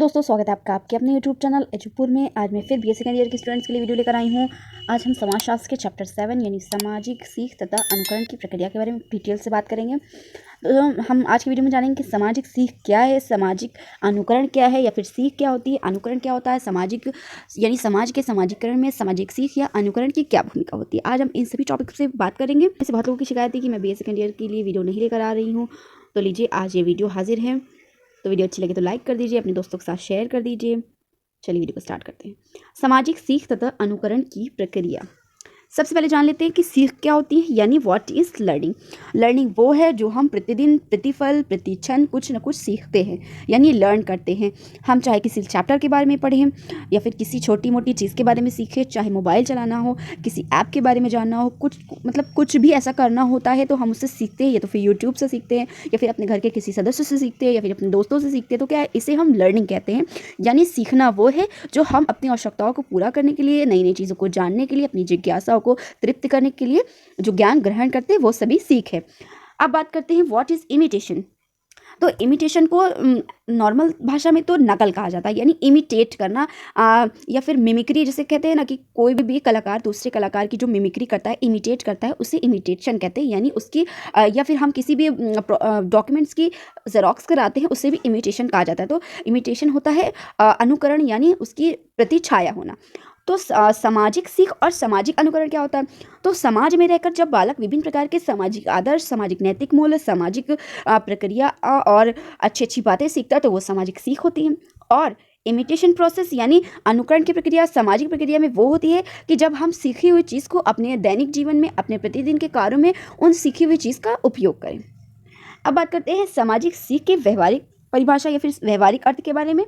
दोस्तों, स्वागत है आपका आपके अपने यूट्यूब चैनल एजुपुर में। आज मैं फिर बीए सेकेंड ईयर के स्टूडेंट्स के लिए वीडियो लेकर आई हूँ। आज हम समाजशास्त्र के चैप्टर 7 यानी सामाजिक सीख तथा अनुकरण की प्रक्रिया के बारे में डिटेल से बात करेंगे। तो हम आज की वीडियो में जानेंगे कि सामाजिक सीख क्या है, सामाजिक अनुकरण क्या है, या फिर सीख क्या होती है, अनुकरण क्या होता है, सामाजिक यानी समाज के सामाजिकरण में सामाजिक सीख या अनुकरण की क्या भूमिका होती है। आज हम इन सभी टॉपिक से बात करेंगे। ऐसे बहुत लोगों की शिकायत थी कि मैं बीए सेकेंड ईयर के लिए वीडियो नहीं लेकर आ रही हूँ, तो लीजिए आज ये वीडियो हाजिर है। तो वीडियो अच्छी लगे तो लाइक कर दीजिए, अपने दोस्तों के साथ शेयर कर दीजिए। चलिए वीडियो को स्टार्ट करते हैं। सामाजिक सीख तथा अनुकरण की प्रक्रिया। सबसे पहले जान लेते हैं कि सीख क्या होती है, यानी व्हाट इज़ लर्निंग। लर्निंग वो है जो हम प्रतिदिन, प्रतिफल, प्रति क्षण कुछ न कुछ सीखते हैं, यानी लर्न करते हैं। हम चाहे किसी चैप्टर के बारे में पढ़ें या फिर किसी छोटी मोटी चीज़ के बारे में सीखें, चाहे मोबाइल चलाना हो, किसी ऐप के बारे में जानना हो, कुछ भी ऐसा करना होता है तो हम उससे सीखते हैं। या तो फिर यूट्यूब से सीखते हैं, या फिर अपने घर के किसी सदस्य से सीखते हैं, या फिर अपने दोस्तों से सीखते हैं। तो क्या है, इसे हम लर्निंग कहते हैं। यानी सीखना वो है जो हम अपनी आवश्यकताओं को पूरा करने के लिए, नई नई चीज़ों को जानने के लिए, अपनी जिज्ञासाओं को तृप्त करने के लिए जो ज्ञान ग्रहण करते हैं वो सभी सीख है। अब बात करते हैं व्हाट इज इमिटेशन। तो इमिटेशन को नॉर्मल भाषा में तो नकल कहा जाता है, यानी इमिटेट करना या फिर मिमिक्री जिसे कहते हैं ना, कि कोई भी कलाकार दूसरे कलाकार की जो मिमिक्री करता है, इमिटेट करता है, उसे इमिटेशन कहते हैं। यानी उसकी या फिर हम किसी भी डॉक्यूमेंट्स की जेरोक्स कराते हैं, उसे भी इमिटेशन कहा जाता है। तो इमिटेशन होता है अनुकरण, यानी उसकी प्रतिछाया होना। तो सामाजिक सीख और सामाजिक अनुकरण क्या होता है। तो समाज में रहकर जब बालक विभिन्न प्रकार के सामाजिक आदर्श, सामाजिक नैतिक मूल्य, सामाजिक प्रक्रिया और अच्छी अच्छी बातें सीखता है, तो वो सामाजिक सीख होती है। और इमिटेशन प्रोसेस यानी अनुकरण की प्रक्रिया सामाजिक प्रक्रिया में वो होती है कि जब हम सीखी हुई चीज़ को अपने दैनिक जीवन में, अपने प्रतिदिन के कार्यों में उन सीखी हुई चीज़ का उपयोग करें। अब बात करते हैं सामाजिक सीख के व्यवहारिक परिभाषा या फिर व्यवहारिक अर्थ के बारे में।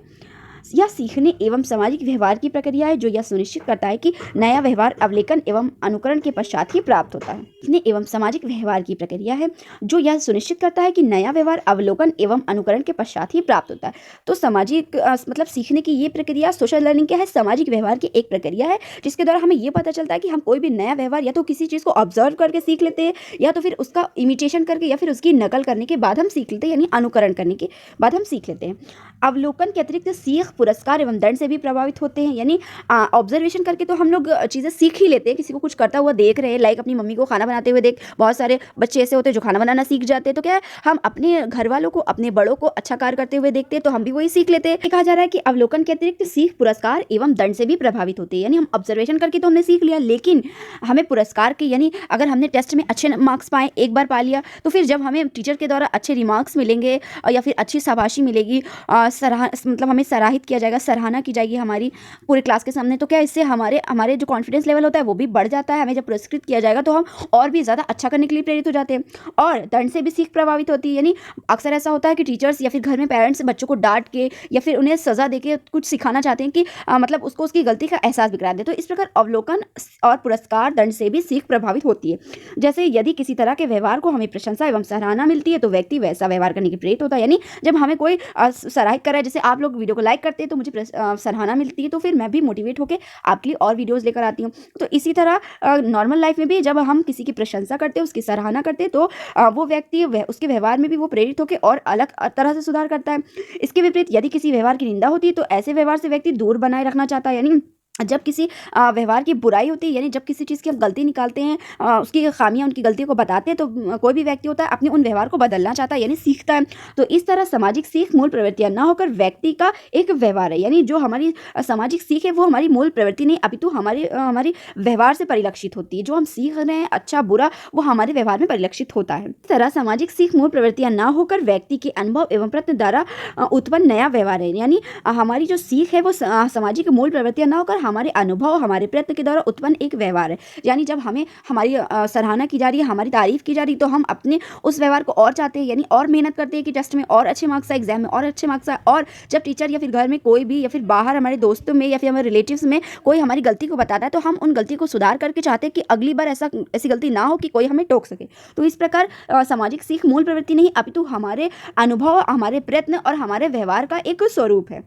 यह सीखने एवं सामाजिक व्यवहार की प्रक्रिया है जो यह सुनिश्चित करता है कि नया व्यवहार अवलोकन एवं अनुकरण के पश्चात ही प्राप्त होता है। सीखने एवं सामाजिक व्यवहार की प्रक्रिया है जो यह सुनिश्चित करता है कि नया व्यवहार अवलोकन एवं अनुकरण के पश्चात ही प्राप्त होता है। तो सामाजिक मतलब सीखने की ये प्रक्रिया, सोशल लर्निंग क्या है, सामाजिक व्यवहार की एक प्रक्रिया है जिसके द्वारा हमें ये पता चलता है कि हम कोई भी नया व्यवहार या तो किसी चीज़ को ऑब्जर्व करके सीख लेते हैं, या तो फिर उसका इमिटेशन करके या फिर उसकी नकल करने के बाद हम सीख लेते हैं, यानी अनुकरण करने के बाद हम सीख लेते हैं। अवलोकन के अतिरिक्त सीख पुरस्कार एवं दंड से भी प्रभावित होते हैं। यानी ऑब्जर्वेशन करके तो हम लोग चीज़ें सीख ही लेते हैं। किसी को कुछ करता हुआ देख रहे हैं, लाइक अपनी मम्मी को खाना बनाते हुए देख, बहुत सारे बच्चे ऐसे होते हैं जो खाना बनाना सीख जाते हैं। तो क्या है, हम अपने घर वालों को, अपने बड़ों को अच्छा कार्य करते हुए देखते हैं तो हम भी वही सीख लेते हैं। कहा जा रहा है कि अवलोकन के अतिरिक्त सीख पुरस्कार एवं दंड से भी प्रभावित होती है। यानी हम ऑब्जर्वेशन करके तो हमने सीख लिया, लेकिन हमें पुरस्कार के, यानी अगर हमने टेस्ट में अच्छे मार्क्स पाए, एक बार पा लिया, तो फिर जब हमें टीचर के द्वारा अच्छे रिमार्क्स मिलेंगे या फिर अच्छी शाबाशी मिलेगी, मतलब हमें सराहित किया जाएगा, सराहना की जाएगी हमारी पूरे क्लास के सामने, तो क्या इससे हमारे जो कॉन्फिडेंस लेवल होता है वो भी बढ़ जाता है। हमें जब पुरस्कृत किया जाएगा तो हम और भी ज़्यादा अच्छा करने के लिए प्रेरित हो जाते हैं। और दंड से भी सीख प्रभावित होती है। यानी अक्सर ऐसा होता है कि टीचर्स या फिर घर में पेरेंट्स बच्चों को डांट के या फिर उन्हें सज़ा देके कुछ सिखाना चाहते हैं कि मतलब उसको उसकी गलती का एहसास भी करा दे। तो इस प्रकार अवलोकन और पुरस्कार, दंड से भी सीख प्रभावित होती है। जैसे यदि किसी तरह के व्यवहार को हमें प्रशंसा एवं सराहना मिलती है तो व्यक्ति वैसा व्यवहार करने के प्रेरित होता है। यानी जब हमें कोई सराहित कर रहा है, जैसे आप लोग वीडियो को लाइक करते हैं तो मुझे सराहना मिलती है, तो फिर मैं भी मोटिवेट होकर आपके लिए और वीडियोस लेकर आती हूँ। तो इसी तरह नॉर्मल लाइफ में भी जब हम किसी की प्रशंसा करते हैं, उसकी सराहना करते हैं, तो वो व्यक्ति उसके व्यवहार में भी वो प्रेरित होकर और अलग तरह से सुधार करता है। इसके विपरीत यदि किसी व्यवहार की निंदा होती है तो ऐसे व्यवहार से व्यक्ति दूर बनाए रखना चाहता है। यानी जब किसी व्यवहार की बुराई होती है, यानी जब किसी चीज़ की हम गलती निकालते हैं, उसकी खामियां, उनकी गलतियों को बताते हैं, तो कोई भी व्यक्ति होता है अपने उन व्यवहार को बदलना चाहता है, यानी सीखता है। तो इस तरह सामाजिक सीख मूल प्रवृत्तियां ना होकर व्यक्ति का एक व्यवहार है। यानी जो हमारी सामाजिक सीख है वो हमारी मूल प्रवृत्ति नहीं, अपितु हमारी व्यवहार से परिलक्षित होती है। जो हम सीख रहे हैं अच्छा बुरा, वो हमारे व्यवहार में परिलक्षित होता है। इस तरह सामाजिक सीख मूल प्रवृत्तियां ना होकर व्यक्ति के अनुभव एवं प्रयत्न द्वारा उत्पन्न नया व्यवहार है। यानी हमारी जो सीख है वो सामाजिक मूल प्रवृत्तियां ना होकर हमारे अनुभव, हमारे प्रयत्न के द्वारा उत्पन्न एक व्यवहार है। यानी जब हमें हमारी सराहना की जा रही है, हमारी तारीफ की जा रही है, तो हम अपने उस व्यवहार को और चाहते हैं, यानी और मेहनत करते हैं कि टेस्ट में और अच्छे मार्क्स आए, एग्जाम में और अच्छे मार्क्स आए। और जब टीचर या फिर घर में कोई भी, या फिर बाहर हमारे दोस्तों में या फिर हमारे रिलेटिव्स में कोई हमारी गलती को बताता है, तो हम उन गलती को सुधार करके चाहते हैं कि अगली बार ऐसी गलती ना हो कि कोई हमें टोक सके। तो इस प्रकार सामाजिक सीख मूल प्रवृत्ति नहीं, अपितु हमारे अनुभव, हमारे प्रयत्न और हमारे व्यवहार का एक स्वरूप है।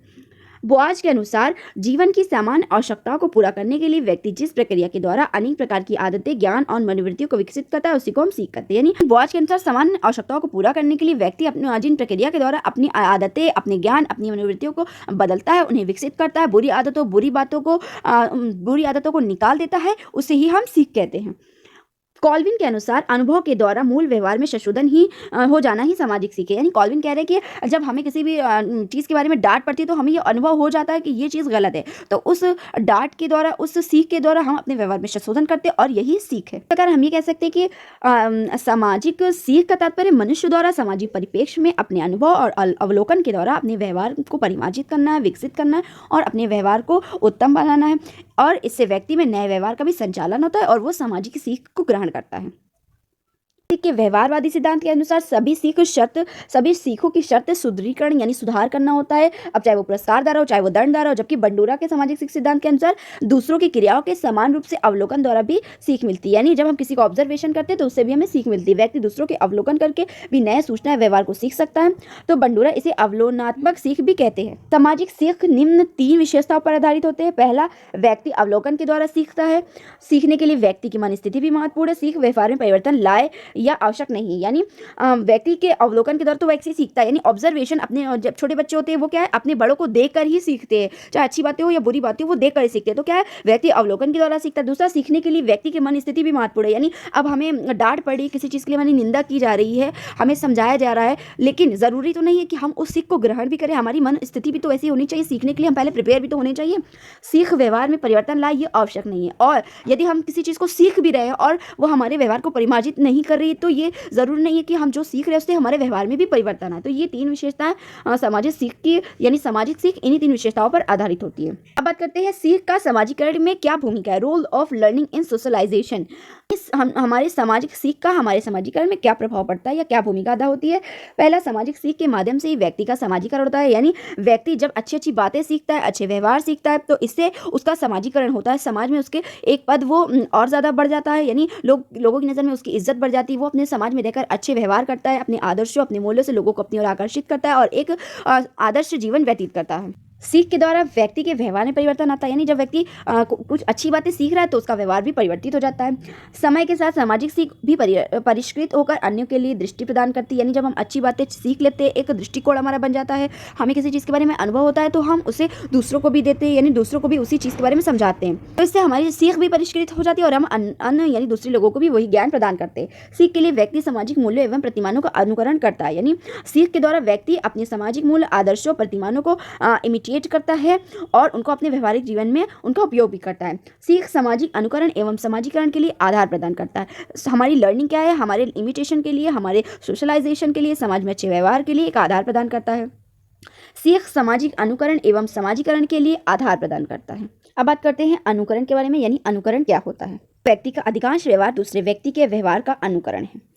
बोआज के अनुसार जीवन की सामान्य आवश्यकताओं को पूरा करने के लिए व्यक्ति जिस प्रक्रिया के द्वारा अनेक प्रकार की आदतें, ज्ञान और मनोवृत्तियों को विकसित करता है उसी को हम सीख करते हैं। यानी बोआज के अनुसार सामान्य आवश्यकताओं को पूरा करने के लिए व्यक्ति अपने जिन प्रक्रिया के द्वारा अपनी आदतें, अपने ज्ञान, अपनी मनोवृत्तियों को बदलता है, उन्हें विकसित करता है, बुरी आदतों को निकाल देता है, उसे ही हम सीख कहते हैं। कॉल्विन के अनुसार अनुभव के द्वारा मूल व्यवहार में संशोधन ही हो जाना ही सामाजिक सीख है। यानी कॉल्विन कह रहे हैं कि जब हमें किसी भी चीज़ के बारे में डांट पड़ती है तो हमें ये अनुभव हो जाता है कि ये चीज़ गलत है, तो उस डांट के द्वारा, उस सीख के द्वारा हम अपने व्यवहार में संशोधन करते हैं और यही सीख है। प्रकार हम ये कह सकते हैं कि सामाजिक सीख का तात्पर्य मनुष्य द्वारा सामाजिक परिप्रेक्ष्य में अपने अनुभव और अवलोकन के द्वारा अपने व्यवहार को परिमार्जित करना है, विकसित करना है और अपने व्यवहार को उत्तम बनाना है, और इससे व्यक्ति में नए व्यवहार का भी संचालन होता है और वो सामाजिक सीख को ग्रहण करता है। के व्यवहारवादी सिद्धांत के अनुसार सभी सीखों की शर्त सुदृढ़ीकरण यानी सुधार करना होता है, अब चाहे वो पुरस्कार द्वारा हो, चाहे वो दंड द्वारा हो। जबकि बंडूरा के सामाजिक सीख सिद्धांत के अनुसार दूसरों की क्रियाओं के समान रूप से अवलोकन द्वारा भी सीख मिलती है। यानी जब हम किसी को ऑब्जर्वेशन करते हैं तो उससे भी हमें सीख मिलती है। व्यक्ति दूसरों के अवलोकन करके भी नए सूचना व्यवहार को सीख सकता है, तो बंडूरा इसे अवलोकनात्मक सीख भी कहते हैं। सामाजिक सीख निम्न 3 विशेषताओं पर आधारित होते हैं। पहला, व्यक्ति अवलोकन के द्वारा सीखता है। सीखने के लिए व्यक्ति की मन स्थिति भी महत्वपूर्ण है। सीख व्यवहार में परिवर्तन लाए या आवश्यक नहीं, यानी व्यक्ति के अवलोकन के द्वारा तो व्यक्ति सीखता है। यानी ऑब्जर्वेशन, अपने जब छोटे बच्चे होते हैं वो क्या है, अपने बड़ों को देखकर ही सीखते हैं, चाहे अच्छी बातें हो या बुरी बातें हो वो देखकर ही सीखते हैं। तो क्या है, व्यक्ति अवलोकन के द्वारा सीखता है। दूसरा, सीखने के लिए व्यक्ति की मन स्थिति भी महत्वपूर्ण है। यानी अब हमें डांट पड़ी, किसी चीज़ के लिए हमारी निंदा की जा रही है, हमें समझाया जा रहा है, लेकिन ज़रूरी तो नहीं है कि हम उस सीख को ग्रहण भी करें। हमारी मन स्थिति भी तो ऐसी होनी चाहिए, सीखने के लिए हम पहले प्रिपेयर भी तो होने चाहिए। सीख व्यवहार में परिवर्तन लाए ये आवश्यक नहीं है, और यदि हम किसी चीज़ को सीख भी रहे हैं और वो हमारे व्यवहार को परिमार्जित नहीं कर रही, तो ये जरूरी नहीं है कि हम जो सीख रहे हैं उससे हमारे व्यवहार में भी परिवर्तन आए। तो ये 3 विशेषताएं सामाजिक सीख की, यानी सामाजिक सीख इन्हीं 3 विशेषताओं पर आधारित होती है। अब बात करते हैं सीख का समाजीकरण में क्या भूमिका है, role of learning in socialization. हमारे सामाजिक सीख का हमारे समाजीकरण में क्या प्रभाव पड़ता है या क्या भूमिका अदा होती है। पहला, सामाजिक सीख के माध्यम से ही व्यक्ति का समाजीकरण होता है। यानी व्यक्ति जब अच्छी अच्छी बातें सीखता है, अच्छे व्यवहार सीखता है, तो इससे उसका समाजीकरण होता है। समाज में उसके एक पद वो और ज़्यादा बढ़ जाता है, यानी लोगों की नज़र में उसकी इज्जत बढ़ जाती है। वो अपने समाज में रहकर अच्छे व्यवहार करता है, अपने आदर्शों, अपने मूल्यों से लोगों को अपनी ओर आकर्षित करता है और एक आदर्श जीवन व्यतीत करता है। सीख के द्वारा व्यक्ति के व्यवहार में परिवर्तन आता है। यानी जब व्यक्ति कुछ अच्छी बातें सीख रहा है तो उसका व्यवहार भी परिवर्तित हो जाता है। समय के साथ सामाजिक सीख भी परिष्कृत होकर अन्यों के लिए दृष्टि प्रदान करती है। यानी जब हम अच्छी बातें सीख लेते हैं, एक दृष्टिकोण हमारा बन जाता है, हमें किसी चीज़ के बारे में अनुभव होता है तो हम उसे दूसरों को भी देते हैं, यानी दूसरों को भी उसी चीज़ के बारे में समझाते हैं। तो इससे हमारी सीख भी परिष्कृत हो जाती है और हम अन्य यानी दूसरे लोगों को भी वही ज्ञान प्रदान करते हैं। सीख के लिए व्यक्ति सामाजिक मूल्य एवं प्रतिमानों का अनुकरण करता है। यानी सीख के द्वारा व्यक्ति अपने सामाजिक मूल्य, आदर्शों, प्रतिमानों को इमिटेट करता है और उनको अपने व्यवहारिक जीवन में उनका उपयोग भी करता है। सीख सामाजिक अनुकरण एवं समाजीकरण के लिए आधार प्रदान करता है। हमारी लर्निंग क्या है, हमारे इमिटेशन के लिए, हमारे सोशलाइजेशन के लिए, समाज में अच्छे व्यवहार के लिए एक आधार प्रदान करता है। सीख सामाजिक अनुकरण एवं समाजीकरण के लिए आधार प्रदान करता है। अब बात करते हैं अनुकरण के बारे में, यानी अनुकरण क्या होता है। व्यक्ति का अधिकांश व्यवहार दूसरे व्यक्ति के व्यवहार का अनुकरण है।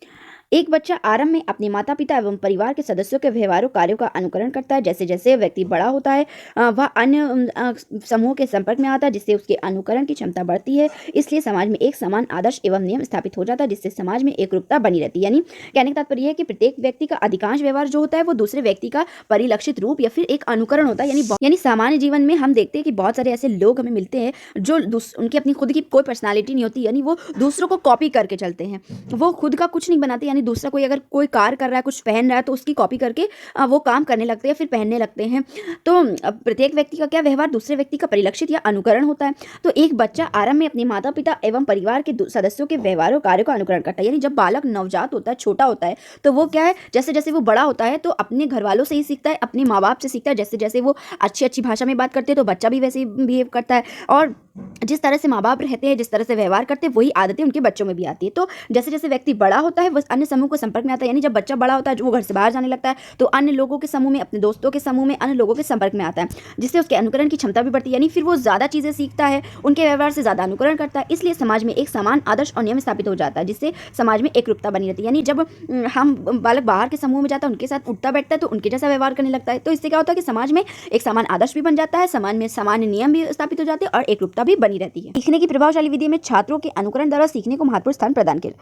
एक बच्चा आरंभ में अपने माता पिता एवं परिवार के सदस्यों के व्यवहारों कार्यों का अनुकरण करता है। जैसे जैसे व्यक्ति बड़ा होता है वह अन्य समूह के संपर्क में आता है, जिससे उसके अनुकरण की क्षमता बढ़ती है। इसलिए समाज में एक समान आदर्श एवं नियम स्थापित हो जाता है, जिससे समाज में एकरूपता बनी रहती है। यानी कहने का तात्पर्य है कि प्रत्येक व्यक्ति का अधिकांश व्यवहार जो होता है वो दूसरे व्यक्ति का परिलक्षित रूप या फिर एक अनुकरण होता है। यानी सामान्य जीवन में हम देखते हैं कि बहुत सारे ऐसे लोग हमें मिलते हैं जो उनकी अपनी खुद की कोई पर्सनालिटी नहीं होती, यानी वो दूसरों को कॉपी करके चलते हैं, वो खुद का कुछ नहीं बनाते। यानी दूसरा कोई अगर कोई कार कर रहा है, कुछ पहन रहा है, तो उसकी कॉपी करके वो काम करने लगते हैं, फिर पहनने लगते हैं। तो प्रत्येक व्यक्ति का क्या व्यवहार दूसरे व्यक्ति का परिलक्षित या अनुकरण होता है। तो एक बच्चा आरंभ में अपने माता पिता एवं परिवार के सदस्यों के व्यवहारों कार्यों का अनुकरण करता है। यानी जब बालक नवजात होता है, छोटा होता है, तो वो क्या है, जैसे जैसे वो बड़ा होता है तो अपने घर वालों से ही सीखता है, अपने माँ बाप से सीखता है। जैसे जैसे वो अच्छी अच्छी भाषा में बात करते हैं तो बच्चा भी वैसे ही बिहेव करता है, और जिस तरह से माँ बाप रहते हैं, जिस तरह से व्यवहार करते हैं, वही आदतें उनके बच्चों में भी आती है। तो जैसे जैसे व्यक्ति बड़ा होता है वो अन्य समूह के संपर्क में आता है। यानी जब बच्चा बड़ा होता है, वो घर से बाहर जाने लगता है, तो अन्य लोगों के समूह में, अपने दोस्तों के समूह में, अन्य लोगों के संपर्क में आता है, जिससे उसके अनुकरण की क्षमता भी बढ़ती है। यानी फिर वो ज़्यादा चीज़ें सीखता है, उनके व्यवहार से ज़्यादा अनुकरण करता है। इसलिए समाज में एक समान आदर्श और नियम स्थापित हो जाता है, जिससे समाज में एकरूपता बनी रहती है। यानी जब हम बालक बाहर के समूह में जाता है, उनके साथ उठता बैठता है, तो उनके जैसा व्यवहार करने लगता है। तो इससे क्या होता है कि समाज में एक समान आदर्श भी बन जाता है, समाज में सामान्य नियम भी स्थापित हो जाते हैं और एकरूपता भी बनी रहती है। सीखने की प्रभावशाली विधि में छात्रों के अनुकरण द्वारा सीखने को महत्वपूर्ण स्थान प्रदान किया।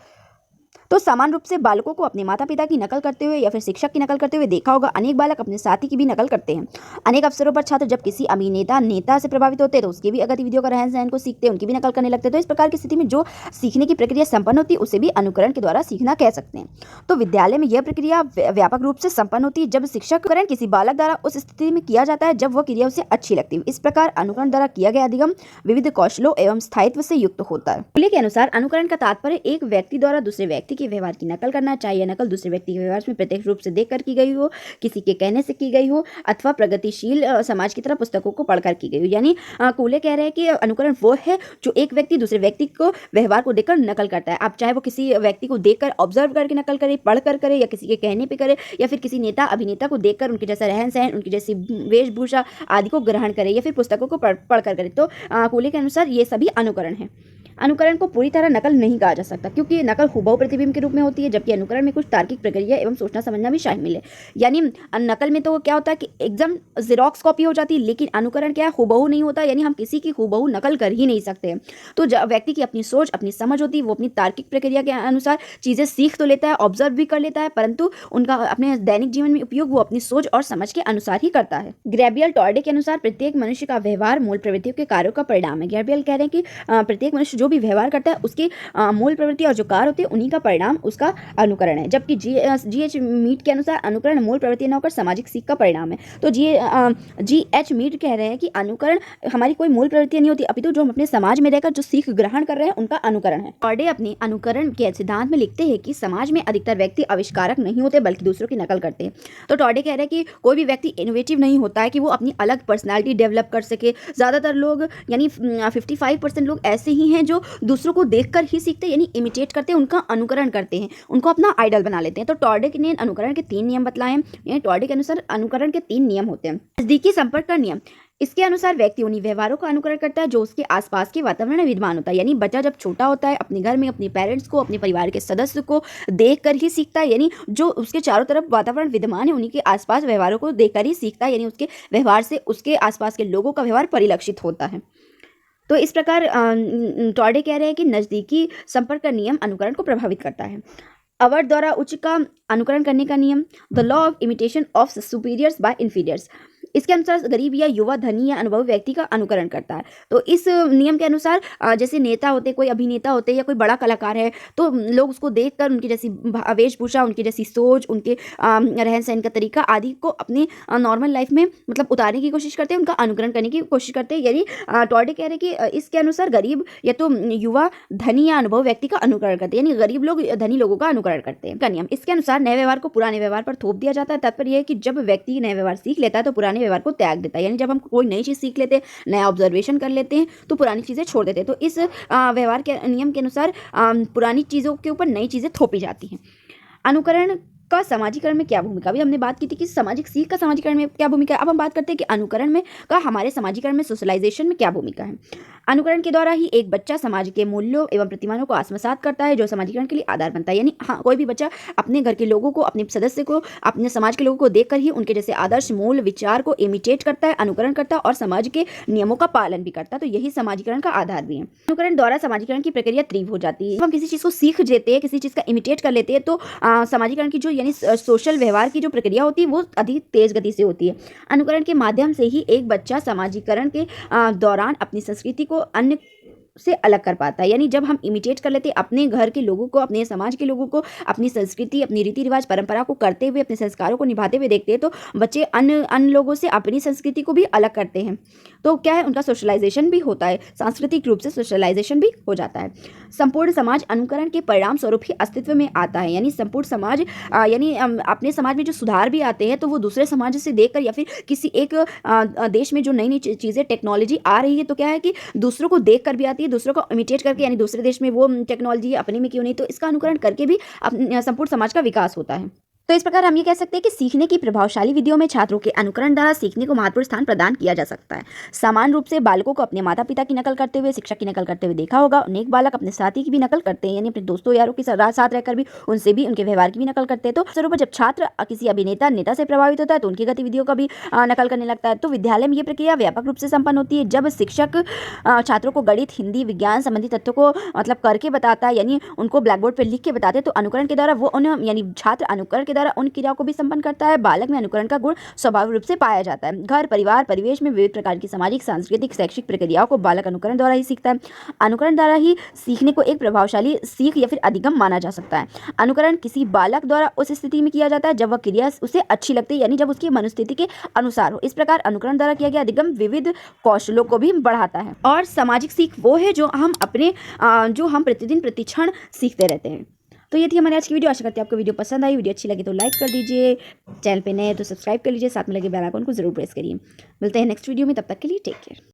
तो समान रूप से बालकों को अपने माता पिता की नकल करते हुए या फिर शिक्षक की नकल करते हुए देखा होगा। अनेक बालक अपने साथी की भी नकल करते हैं। अनेक अवसरों पर छात्र जब किसी अभिनेता नेता से प्रभावित होते हैं तो उसकी भी गतिविधियों का रहन सहन को सीखते हैं, उनकी भी नकल करने लगते हैं। तो इस प्रकार की स्थिति में जो सीखने की प्रक्रिया संपन्न होती है उसे भी अनुकरण के द्वारा सीखना कह सकते हैं। तो विद्यालय में यह प्रक्रिया व्यापक रूप से संपन्न होती है जब शिक्षककरण किसी बालक द्वारा उस स्थिति में किया जाता है जब वह क्रिया उसे अच्छी लगती है। इस प्रकार अनुकरण द्वारा किया गया अधिगम विविध कौशलों एवं स्थायित्व से युक्त होता है। फुले के अनुसार अनुकरण का तात्पर्य एक व्यक्ति द्वारा दूसरे व्यक्ति के व्यवहार की नकल करना, चाहे नकल दूसरे व्यक्ति के व्यवहार में प्रत्यक्ष रूप से देखकर की गई हो, किसी के कहने से की गई हो अथवा प्रगतिशील समाज की तरह पुस्तकों को पढ़कर की गई हो। यानी कूले कह रहे हैं कि अनुकरण वो है जो एक व्यक्ति दूसरे व्यक्ति को व्यवहार को देखकर नकल करता है। आप चाहे वो किसी व्यक्ति को देखकर ऑब्जर्व करके नकल करे, पढ़कर करे या किसी के कहने पे करे या फिर किसी नेता अभिनेता को देखकर उनके जैसा रहन सहन, उनकी जैसी वेशभूषा आदि को ग्रहण करे या फिर पुस्तकों को पढ़कर करे। तो कूले के अनुसार ये सभी अनुकरण है। अनुकरण को पूरी तरह नकल नहीं कहा जा सकता क्योंकि नकल हुबहू प्रतिबिंब के रूप में होती है, जबकि अनुकरण में कुछ तार्किक प्रक्रिया एवं सोचना समझना भी शामिल है। यानी नकल में तो क्या होता है कि एकदम जेरोक्स कॉपी हो जाती है, लेकिन अनुकरण क्या है, हुबहू नहीं होता, यानी हम किसी की हुबहू नकल कर ही नहीं सकते। तो व्यक्ति की अपनी सोच अपनी समझ होती है, वो अपनी तार्किक प्रक्रिया के अनुसार चीज़ें सीख तो लेता है, ऑब्जर्व भी कर लेता है, परंतु उनका अपने दैनिक जीवन में उपयोग वो अपनी सोच और समझ के अनुसार ही करता है। ग्रेबियल टॉर्डे के अनुसार प्रत्येक मनुष्य का व्यवहार मूल प्रवृत्तियों के कार्यों का परिणाम है। ग्रेबियल कह रहे हैं कि प्रत्येक मनुष्य जो भी व्यवहार करता है उसकी मूल प्रवृत्ति और जो कार्य होती है उन्हीं का परिणाम उसका अनुकरण है। जबकि GH मीट के अनुसार अनुकरण मूल प्रवृत्ति न होकर सामाजिक सीख का परिणाम है। तो GH मीट कह रहे हैं कि अनुकरण हमारी कोई मूल प्रवृत्ति नहीं होती, अपितु जो हम अपने समाज में रहकर जो सीख ग्रहण कर रहे हैं उनका अनुकरण है। टॉर्डे अपने अनुकरण के सिद्धांत में लिखते हैं कि समाज में अधिकतर व्यक्ति आविष्कारक नहीं होते बल्कि दूसरों की नकल करते हैं। तो टॉर्डे कह रहे हैं कि कोई भी व्यक्ति इनोवेटिव नहीं होता है कि वो अपनी अलग पर्सनैलिटी डेवलप कर सके। ज़्यादातर लोग यानी 55% लोग ऐसे ही हैं जो दूसरों को देखकर ही सीखते हैं, यानी इमिटेट करते हैं, उनका अनुकरण करते हैं, उनको अपना आइडल बना लेते हैं। तो टॉर्डे ने अनुकरण के 3 नियम बतलाए हैं। यानी टॉर्डे के अनुसार अनुकरण के 3 नियम होते हैं। नजदीकी संपर्क का नियम, इसके अनुसार व्यक्ति उन्हीं व्यवहारों का अनुकरण करता है जो उसके आसपास के वातावरण में विद्यमान होता है। यानी बच्चा जब छोटा होता है अपने घर में अपने पेरेंट्स को, अपने परिवार के सदस्य को देखकर ही सीखता है, यानी जो उसके चारों तरफ वातावरण विद्यमान है उन्हीं के आसपास व्यवहारों को देखकर ही सीखता है, यानी उसके व्यवहार से उसके आसपास के लोगों का व्यवहार परिलक्षित होता है। तो इस प्रकार टॉर्डे कह रहे हैं कि नज़दीकी संपर्क का नियम अनुकरण को प्रभावित करता है। अवर द्वारा उच्च का अनुकरण करने का नियम, the law of imitation of superiors by inferiors, इसके अनुसार गरीब या युवा, धनी या अनुभवी व्यक्ति का अनुकरण करता है। तो इस नियम के अनुसार जैसे नेता होते, कोई अभिनेता होते या कोई बड़ा कलाकार है तो लोग उसको देखकर उनकी जैसी वेशभूषा, उनकी जैसी सोच, उनके रहन सहन का तरीका आदि को अपने नॉर्मल लाइफ में मतलब उतारने की कोशिश करते हैं, उनका अनुकरण करने की कोशिश करते हैं। यानी टॉर्डे कह रहे हैं कि इसके अनुसार गरीब या तो युवा, धनी या अनुभवी व्यक्ति का अनुकरण करते हैं, यानी गरीब लोग धनी लोगों का अनुकरण करते हैं। का नियम, इसके अनुसार नए व्यवहार को पुराने व्यवहार पर थोप दिया जाता है। तात्पर्य यह है कि जब व्यक्ति नए व्यवहार सीख लेता है तो पुराने व्यवहार को त्याग देता है। यानी जब हम कोई नई चीज़ सीख लेते हैं, नया ऑब्जर्वेशन कर लेते हैं तो पुरानी चीज़ें छोड़ देते हैं। तो इस व्यवहार के नियम के अनुसार पुरानी चीज़ों के ऊपर नई चीज़ें थोपी जाती हैं। अनुकरण का सामाजिकरण में क्या भूमिका, अभी हमने बात की थी कि सामाजिक सीख का सामाजिकरण में क्या भूमिका है। अब हम बात करते हैं कि अनुकरण में का हमारे सामाजिकरण में, सोशलाइजेशन में क्या भूमिका है। अनुकरण के द्वारा ही एक बच्चा समाज के मूल्यों एवं प्रतिमानों को आत्मसात करता है जो समाजीकरण के लिए आधार बनता है। यानी हाँ, कोई भी बच्चा अपने घर के लोगों को, अपने सदस्य को, अपने समाज के लोगों को देखकर ही उनके जैसे आदर्श मूल विचार को इमिटेट करता है, अनुकरण करता है और समाज के नियमों का पालन भी करता है। तो यही समाजीकरण का आधार भी है। अनुकरण द्वारा समाजीकरण की प्रक्रिया तीव्र हो जाती है। जब हम किसी चीज़ को सीख लेते हैं, किसी चीज़ का इमिटेट कर लेते हैं तो समाजीकरण की जो यानी सोशल व्यवहार की जो प्रक्रिया होती है वो अधिक तेज गति से होती है। अनुकरण के माध्यम से ही एक बच्चा समाजीकरण के दौरान अपनी संस्कृति को अन्य से अलग कर पाता है। यानी जब हम इमिटेट कर लेते हैं अपने घर के लोगों को, अपने समाज के लोगों को, अपनी संस्कृति, अपनी रीति रिवाज, परंपरा को करते हुए, अपने संस्कारों को निभाते हुए देखते हैं तो बच्चे अन्य लोगों से अपनी संस्कृति को भी अलग करते हैं। तो क्या है, उनका सोशलाइजेशन भी होता है, सांस्कृतिक रूप से सोशलाइजेशन भी हो जाता है। संपूर्ण समाज अनुकरण के परिणाम स्वरूप ही अस्तित्व में आता है। यानी संपूर्ण समाज यानी अपने समाज में जो सुधार भी आते हैं तो वो दूसरे समाज से देखकर या फिर किसी एक देश में जो नई नई चीज़ें, टेक्नोलॉजी आ रही है तो क्या है कि दूसरों को देख कर भी आती है, दूसरों को इमिटेट करके, यानी दूसरे देश में वो टेक्नोलॉजी है अपने में क्यों नहीं, तो इसका अनुकरण करके भी संपूर्ण समाज का विकास होता है। तो इस प्रकार हम ये कह सकते हैं कि सीखने की प्रभावशाली विधियों में छात्रों के अनुकरण द्वारा सीखने को महत्वपूर्ण स्थान प्रदान किया जा सकता है। समान रूप से बालकों को अपने माता पिता की नकल करते हुए, शिक्षक की नकल करते हुए देखा होगा। अनेक बालक अपने साथी की भी नकल करते हैं, यानी अपने दोस्तों यारों के साथ रहकर भी उनसे भी उनके व्यवहार की भी नकल करते हैं। तो स्वरूप जब छात्र किसी अभिनेता नेता से प्रभावित होता है तो उनकी गतिविधियों का भी नकल करने लगता है। तो विद्यालय में ये प्रक्रिया व्यापक रूप से संपन्न होती है। जब शिक्षक छात्रों को गणित, हिंदी, विज्ञान संबंधी तथ्यों को मतलब करके बताता है, यानी उनको ब्लैक बोर्ड पर लिख के बताते हैं, तो अनुकरण के द्वारा वो उन यानी छात्र अनुकरण के द्वारा उन क्रियाओं को भी संपन्न करता है। बालक में अनुकरण का गुण स्वाभाविक रूप से पाया जाता है। घर, परिवार, परिवेश में विविध प्रकार की सामाजिक, सांस्कृतिक, शैक्षिक प्रक्रियाओं को बालक अनुकरण द्वारा ही सीखता है। अनुकरण द्वारा ही सीखने को एक प्रभावशाली सीख या फिर अधिगम माना जा सकता है। अनुकरण किसी बालक द्वारा उस स्थिति में किया जाता है जब वह क्रिया उसे अच्छी लगती है, यानी जब उसकी मनोस्थिति के अनुसार हो। इस प्रकार अनुकरण द्वारा किया गया अधिगम विविध कौशलों को भी बढ़ाता है। और सामाजिक सीख वो है जो हम प्रतिदिन प्रतिक्षण सीखते रहते हैं। तो ये थी हमारी आज की वीडियो। आशा करते हैं आपको वीडियो पसंद आई। वीडियो अच्छी लगी तो लाइक कर दीजिए, चैनल पे नए तो सब्सक्राइब कर लीजिए, साथ में लगे बेल आइकन को जरूर प्रेस करिए। मिलते हैं नेक्स्ट वीडियो में, तब तक के लिए टेक केयर।